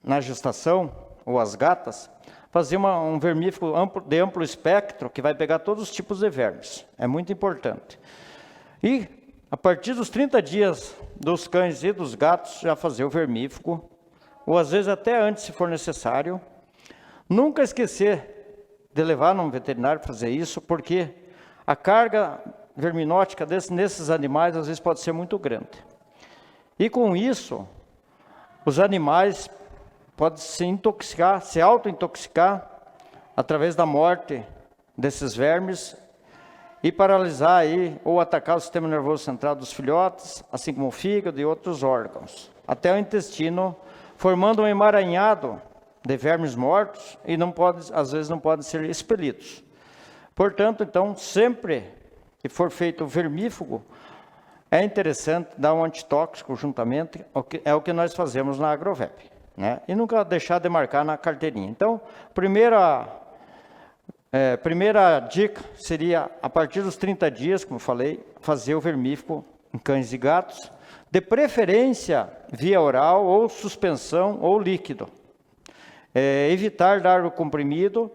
na gestação, ou as gatas, fazer um vermífugo de amplo espectro, que vai pegar todos os tipos de vermes. É muito importante. E, a partir dos 30 dias dos cães e dos gatos, já fazer o vermífugo, ou às vezes até antes, se for necessário. Nunca esquecer de levar num veterinário para fazer isso, porque a carga verminótica nesses animais, às vezes, pode ser muito grande. E com isso, os animais podem se intoxicar, se auto-intoxicar, através da morte desses vermes, e paralisar aí, ou atacar o sistema nervoso central dos filhotes, assim como o fígado e outros órgãos, até o intestino, formando um emaranhado de vermes mortos, e às vezes não podem ser expelidos. Portanto, então, sempre que for feito o vermífugo, é interessante dar um antitóxico juntamente, é o que nós fazemos na Agrovep, né? E nunca deixar de marcar na carteirinha. Então, primeira dica seria, a partir dos 30 dias, como falei, fazer o vermífugo em cães e gatos, de preferência via oral, ou suspensão, ou líquido. Evitar dar o comprimido,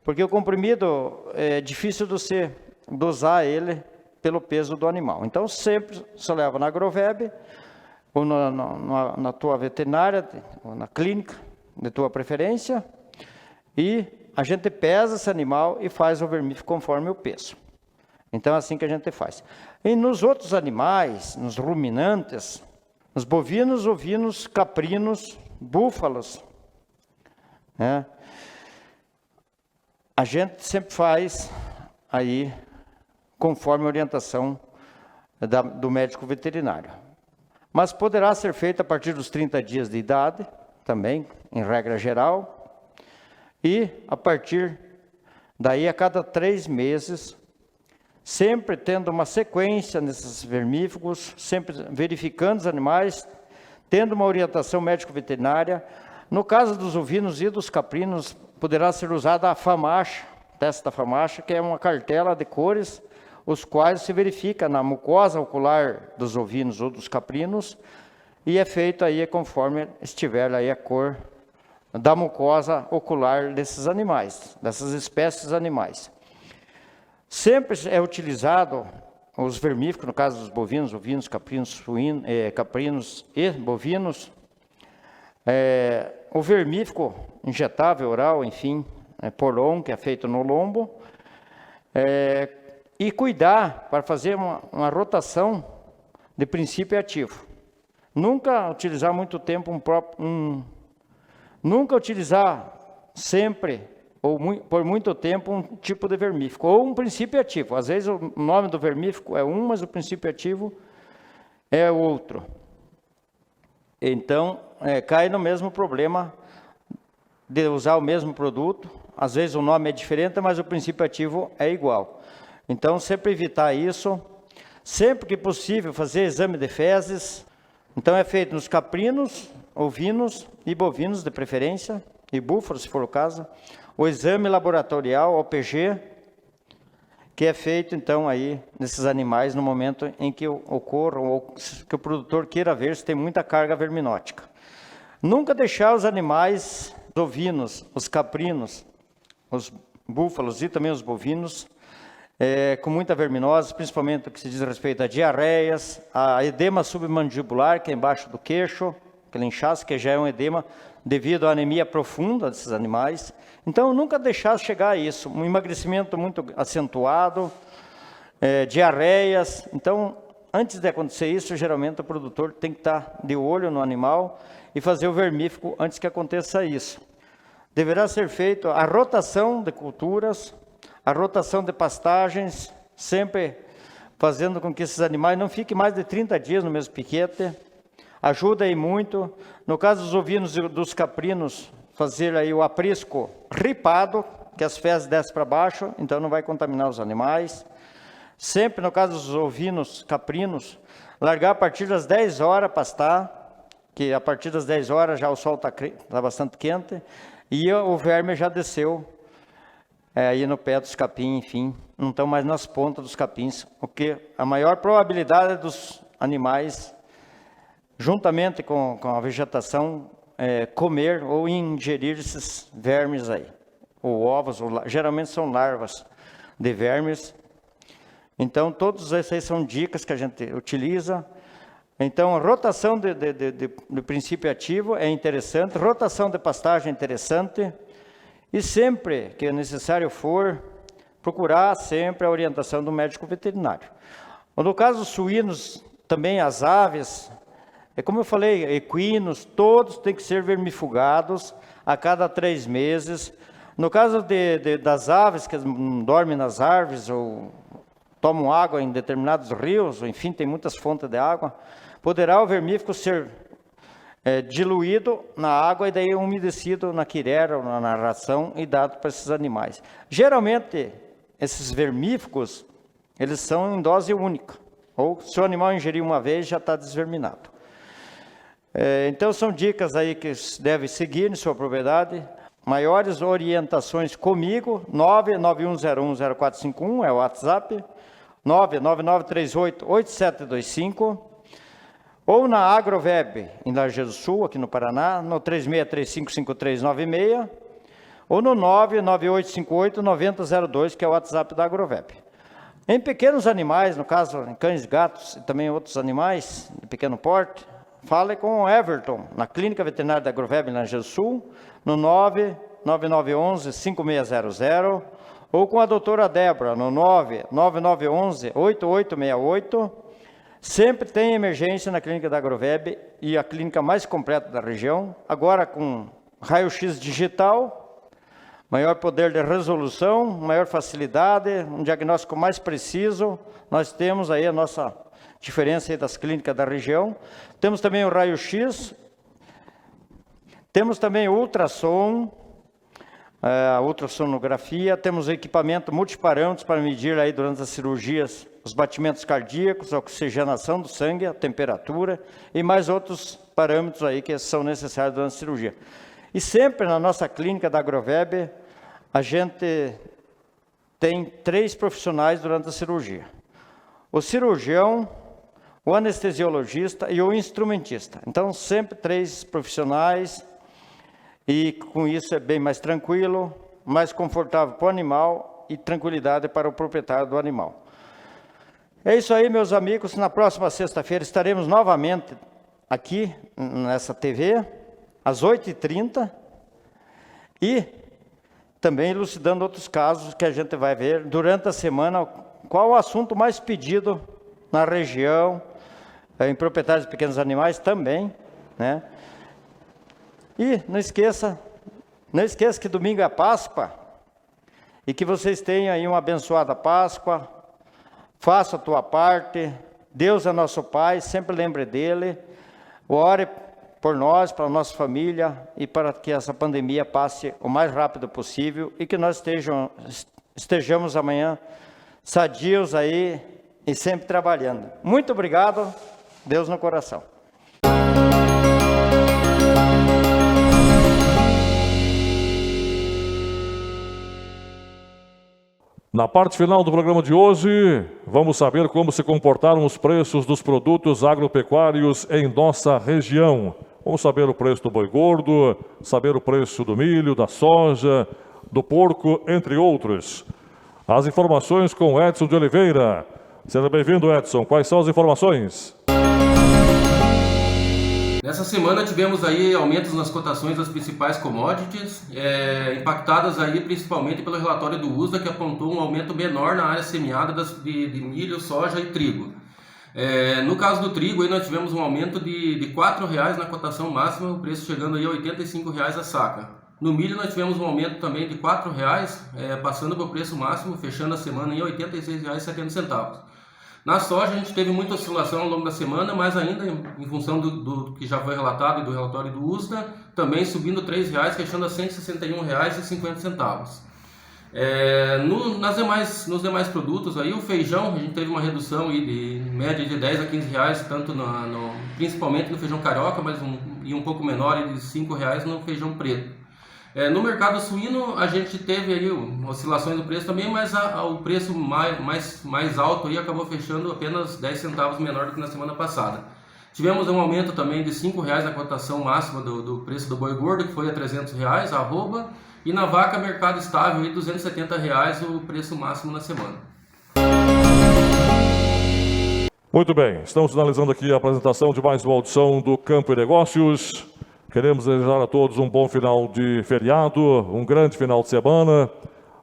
porque o comprimido é difícil de você dosar ele pelo peso do animal. Então, sempre você leva na Agroveb, ou na tua veterinária, ou na clínica de tua preferência, e a gente pesa esse animal e faz o vermífugo conforme o peso. Então, é assim que a gente faz. E nos outros animais, nos ruminantes, nos bovinos, ovinos, caprinos, búfalos, né, a gente sempre faz aí conforme a orientação do médico veterinário. Mas poderá ser feito a partir dos 30 dias de idade, também, em regra geral, e a partir daí, a cada 3 meses, sempre tendo uma sequência nesses vermífugos, sempre verificando os animais, tendo uma orientação médico-veterinária. No caso dos ovinos e dos caprinos, poderá ser usada a FAMACHA, teste da FAMACHA, que é uma cartela de cores, os quais se verifica na mucosa ocular dos ovinos ou dos caprinos, e é feito aí conforme estiver aí a cor da mucosa ocular desses animais, dessas espécies animais. Sempre é utilizado os vermífugos, no caso dos bovinos, ovinos, caprinos, caprinos e bovinos, o vermífugo injetável, oral, enfim, Polon, que é feito no lombo, e cuidar para fazer uma rotação de princípio ativo. Nunca utilizar muito tempo nunca utilizar sempre ou por muito tempo um tipo de vermífugo ou um princípio ativo. Às vezes o nome do vermífugo é um, mas o princípio ativo é outro. Então, cai no mesmo problema de usar o mesmo produto. Às vezes o nome é diferente, mas o princípio ativo é igual. Então, sempre evitar isso. Sempre que possível, fazer exame de fezes. Então, é feito nos caprinos, ovinos e bovinos, de preferência, e búfalos, se for o caso. O exame laboratorial, OPG. que é feito então aí nesses animais no momento em que ocorra ou que o produtor queira ver se tem muita carga verminótica. Nunca deixar os animais, os ovinos, os caprinos, os búfalos e também os bovinos com muita verminose, principalmente no que se diz respeito a diarreias, a edema submandibular, que é embaixo do queixo, aquele inchaço que já é um edema devido à anemia profunda desses animais. Então, nunca deixar chegar a isso, um emagrecimento muito acentuado, diarreias. Então, antes de acontecer isso, geralmente o produtor tem que estar de olho no animal e fazer o vermífugo antes que aconteça isso. Deverá ser feita a rotação de culturas, a rotação de pastagens, sempre fazendo com que esses animais não fiquem mais de 30 dias no mesmo piquete. Ajuda aí muito. No caso dos ovinos e dos caprinos, fazer aí o aprisco ripado, que as fezes descem para baixo, então não vai contaminar os animais. Sempre, no caso dos ovinos caprinos, largar a partir das 10 horas pastar, que a partir das 10 horas já o sol está bastante quente, e o verme já desceu aí no pé dos capim, enfim, não estão mais nas pontas dos capins, porque a maior probabilidade dos animais, juntamente com a vegetação, comer ou ingerir esses vermes aí, ou ovos, geralmente são larvas de vermes. Então, todos esses são dicas que a gente utiliza. Então, a rotação do princípio ativo é interessante, rotação de pastagem é interessante, e sempre que necessário for, procurar sempre a orientação do médico veterinário. No caso dos suínos, também as aves, como eu falei, equinos, todos têm que ser vermifugados a cada 3 meses. No caso das aves que dormem nas árvores ou tomam água em determinados rios, ou enfim, tem muitas fontes de água, poderá o vermífugo ser diluído na água e daí umedecido na quirera ou na ração e dado para esses animais. Geralmente, esses vermífugos, eles são em dose única, ou se o animal ingerir uma vez, já está desverminado. Então, são dicas aí que deve seguir em sua propriedade. Maiores orientações comigo, 991010451 é o WhatsApp, 999388725, ou na Agroveb, em Lajeado do Sul, aqui no Paraná, no 36355396, ou no 998589002, que é o WhatsApp da Agroveb. Em pequenos animais, no caso, em cães, gatos e também outros animais de pequeno porte, fale com o Everton, na Clínica Veterinária da Agroveb, em Lajeado do Sul, no 99911-5600, ou com a doutora Débora, no 99911-8868. Sempre tem emergência na Clínica da Agroveb e a clínica mais completa da região, agora com raio-x digital, maior poder de resolução, maior facilidade, um diagnóstico mais preciso. Nós temos aí a nossa diferença aí das clínicas da região. Temos também o raio-x, temos também o ultrassom, a ultrassonografia, temos equipamento multiparâmetros para medir aí durante as cirurgias os batimentos cardíacos, a oxigenação do sangue, a temperatura e mais outros parâmetros aí que são necessários durante a cirurgia. E sempre na nossa clínica da Agroveb, a gente tem 3 profissionais durante a cirurgia. O cirurgião, o anestesiologista e o instrumentista. Então, sempre 3 profissionais e com isso é bem mais tranquilo, mais confortável para o animal e tranquilidade para o proprietário do animal. É isso aí, meus amigos. Na próxima sexta-feira estaremos novamente aqui nessa TV, às 8h30, e também elucidando outros casos que a gente vai ver durante a semana, qual o assunto mais pedido na região, em proprietários de pequenos animais também, né? E não esqueça que domingo é Páscoa, e que vocês tenham aí uma abençoada Páscoa. Faça a tua parte, Deus é nosso Pai, sempre lembre dele, ore por nós, para a nossa família e para que essa pandemia passe o mais rápido possível e que nós estejamos amanhã sadios aí e sempre trabalhando. Muito obrigado, Deus no coração. Na parte final do programa de hoje, vamos saber como se comportaram os preços dos produtos agropecuários em nossa região. Vamos saber o preço do boi gordo, saber o preço do milho, da soja, do porco, entre outros. As informações com Edson de Oliveira. Seja bem-vindo, Edson. Quais são as informações? Nessa semana tivemos aí aumentos nas cotações das principais commodities, impactadas aí principalmente pelo relatório do USDA, que apontou um aumento menor na área semeada de milho, soja e trigo. No caso do trigo, aí nós tivemos um aumento de R$ 4,00 na cotação máxima, o preço chegando aí a R$ 85,00 a saca. No milho nós tivemos um aumento também de R$ 4,00, passando para o preço máximo, fechando a semana em R$ 86,70. Na soja a gente teve muita oscilação ao longo da semana, mas ainda em função do que já foi relatado e do relatório do USDA, também subindo R$ 3,00, fechando a R$ 161,50. Nos demais produtos, aí, o feijão, a gente teve uma redução aí de média de 10 a 15 reais, tanto principalmente no feijão carioca, mas um pouco menor, de 5 reais no feijão preto. No mercado suíno, a gente teve aí oscilações do preço também, mas o preço mais alto aí acabou fechando apenas 10 centavos menor do que na semana passada. Tivemos um aumento também de R$ 5,00 na cotação máxima do preço do boi gordo, que foi a R$ 300,00, arroba, e na vaca mercado estável, R$ 270,00 o preço máximo na semana. Muito bem, estamos finalizando aqui a apresentação de mais uma audição do Campo e Negócios. Queremos desejar a todos um bom final de feriado, um grande final de semana.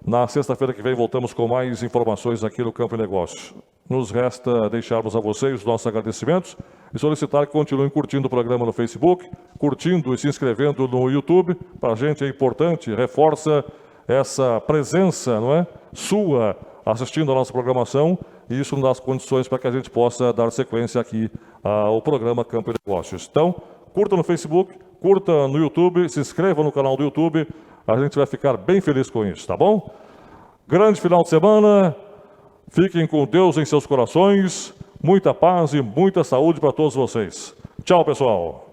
Na sexta-feira que vem voltamos com mais informações aqui no Campo e Negócios. Nos resta deixarmos a vocês os nossos agradecimentos e solicitar que continuem curtindo o programa no Facebook, curtindo e se inscrevendo no YouTube. Para a gente é importante, reforça essa presença, não é, sua assistindo a nossa programação, e isso nos dá as condições para que a gente possa dar sequência aqui ao programa Campo e Negócios. Então, curta no Facebook, curta no YouTube, se inscreva no canal do YouTube, a gente vai ficar bem feliz com isso, tá bom? Grande final de semana, fiquem com Deus em seus corações, muita paz e muita saúde para todos vocês. Tchau, pessoal!